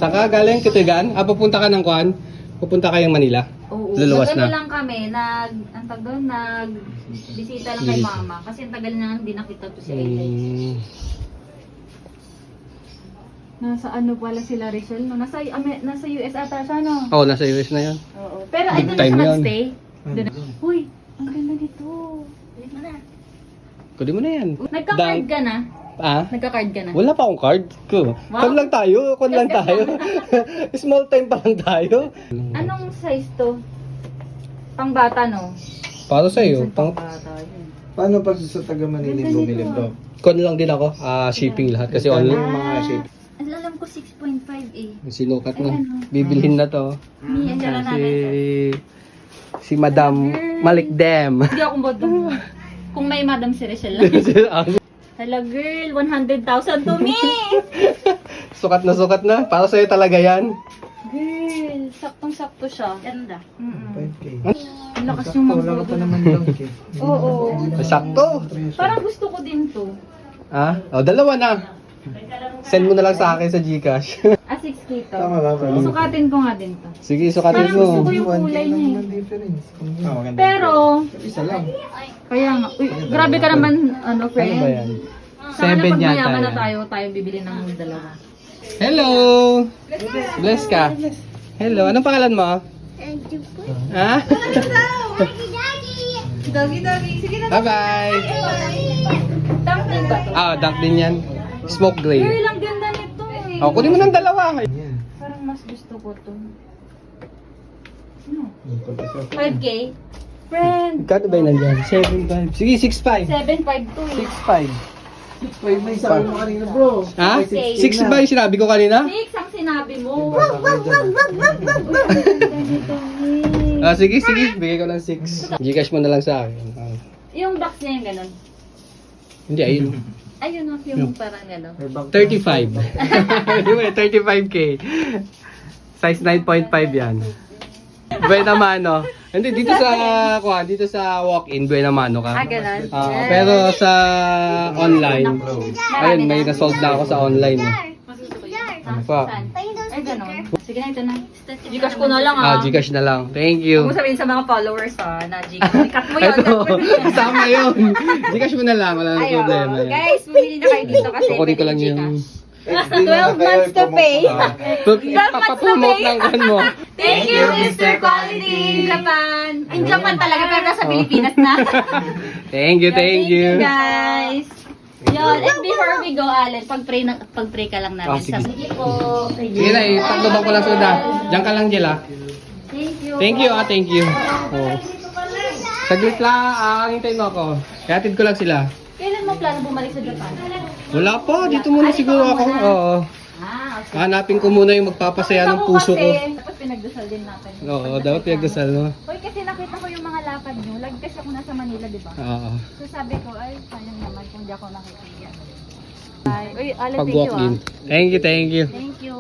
Saan ka galing, Kitigan? Pupunta ka ng Kuan? Pupunta kayong Manila? Oo. Luluwas na. Lang kami, ang tag doon, bisita lang kay mama. Kasi ang tagal na hindi nakita to si Aiden. Nasa ano pala sila Rachel, no? Nasa US ata siya, no? Oo, nasa US na yan. Oo. Pero ay Big doon time siya yun. nag-stay. Uy, ang ganda nito. Ulit mo na. Kunin mo na yan. Nagka-card ka na? Nagka-card ka na? Wala pa akong card ko. Wow. Kon lang tayo. Small time pa lang tayo. Anong size to? Pang bata, no? Para sa iyo, Pang bata yun. Paano pag sa taga Manila Ganda bumili nito, bro? kon lang din ako. Shipping lahat kasi online. Yung mga ship. Alam ko 6.5 eh. Sinukat na. Ayan, oh. Bibilhin na to. Ni, andyan na Si natin. si Madam Malikdem. Hindi ako boto. Kung may Madam si Rachel lang. Hello girl, 100,000 to me! Sukat na. Para sa'yo talaga yan. Girl, saktong-sakto siya. Ganda. 5K. Ang lakas yung mga Wala ka pa photo. naman lang K. Oo. Sakto. Parang gusto ko din to. Dalawa na. Send mo na lang sa akin sa GCash. 6K to. Tama ba bro? Sukatin ko nga din to. Sige, sukatin Parang gusto mo. ko yung kulay niya eh. difference. Pero, Isa lang. kaya nga, uy, grabe ka naman, friend. Ano ba yan? Sana 7 pag yata mayaman na yan. tayo bibili ng dalawa. Hello! Bless ka. Hello, anong pangalan mo? Ha? Doggy. Sige na. Bye-bye! Dumpling ba to? Dunk din yan. Smoke gray. Girl, ang ganda nito eh. Kunin mo ng dalawa. Parang mas gusto ko to. Ano? 5K? Friend, Kano ba yun nandyan? 7.5. Sige, 6.5. 7.5 to eh. 6.5. Wait, may sabi mo kanina bro. Ha? 6 6 ba yung sinabi ko kanina? 6 ang sinabi mo. Sige. Bigay ko ng 6. Gcash mo na lang sa akin. Yung box niya yung ganun. Hindi, ayun. Ayun o, yung parang gano'n. 35. Di ba, 35K. Size 9.5 yan. Buena mano. Hindi, dito sa walk-in, buena mano ka. Ganun. Pero sa online, ayun, may na-sold na ako sa online. Ano pa? Ay, gano'n. Sige na, ito na. Gcash ko na lang Gcash na lang. Thank you. Huwag mo sabihin sa mga followers na Gcash. Cut mo yun. Ito, kasama yun. Gcash mo na lang, wala nang problema yan. Guys, bumili na kayo dito kasi Kukunin ko lang yung... 12 months to pay. Papapromote ng kan mo. Thank you, Mr. Quality Japan. In Japan talaga, pero nasa Pilipinas na. Thank you. Guys. Yun, and before we go, Allen, pag-pray ka lang namin. Sige. Sige po. Sige na, tatlobang ko lang soda. Diyan ka lang, Jela. Thank you. Thank you. Oh. Saglit lang, hintayin mo ako. Hatid ko lang sila. Kailan mo plano bumalik sa Japan? Wala pa, dito muna siguro ako. Oo. Okay. Hanapin ko muna yung magpapasaya ng puso ko. Tapos pinagdasal din natin. Oo, dapat pinagdasal, no? Hoy, kasi nakita ko yung mga lakad nyo. Lagkas ako nasa Manila, di ba? Oo. So sabi ko, ay, sayang naman kung di ako nakikita. Ay, uy, Alan, Pag thank you walk in. Thank you. Thank you.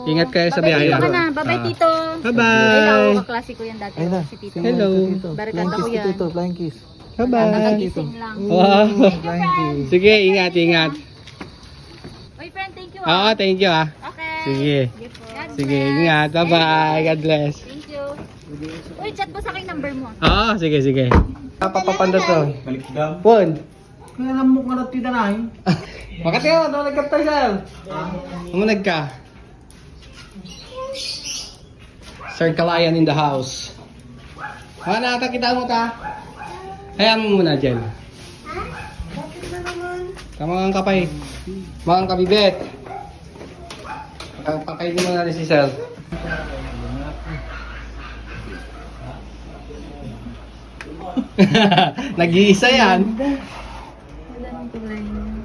Ingat kayo sa Babay, biyahe. tito ka na. Babay, tito. Bye-bye. Ay, ako, kaklase ko yan dati. Ayun na. Si tito. Hello. Barkada ko yan. Flying kiss. Bye-bye. Nagising lang. Wow. Flying kiss. Sige, ingat. Uy, friend, thank you. Oo, thank you ah. Okay. Sige. God Sige, bless. ingat. Bye-bye. God bless. Thank you. Uy, chat mo sa akin number mo. Oo, sige. Papapanda to. Balik daw. Pond. Kaya alam mo ka na tinanahin. Makati ka, doon nagkapta siya. Umunag ka. Sir Kalayan in the house. Nakita kita mo ta. Hayaan mo muna dyan. Kamangang kapay. Mga kabibet. Pakainin mo natin si Sel. Nag-iisa yan.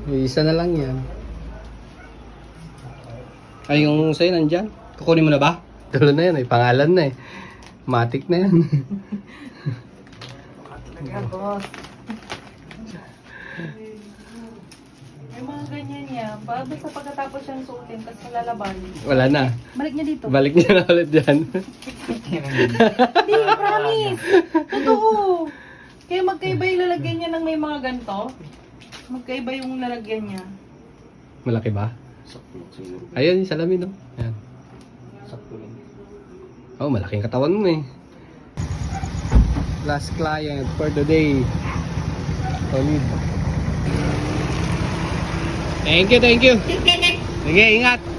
Isa na lang yan. Ay, yung sa'yo nandyan. Kukunin mo na ba? Tulo na yan, ay pangalan na eh. Matic na yan. Yung mga ganyan niya, basta pagkatapos siyang suotin, tapos malalaban. Wala na. Balik niya dito. Balik niya na ulit dyan. Hindi, promise! Totoo! Kaya magkaiba yung lalagyan niya ng may mga ganito. Magkaiba yung lalagyan niya. Malaki ba? Ayun, yung salamin, no? Ayan. sakto lang. Oh, malaking katawan mo eh. Last client for the day. Solid. Thank you, thank you. Sige, ingat.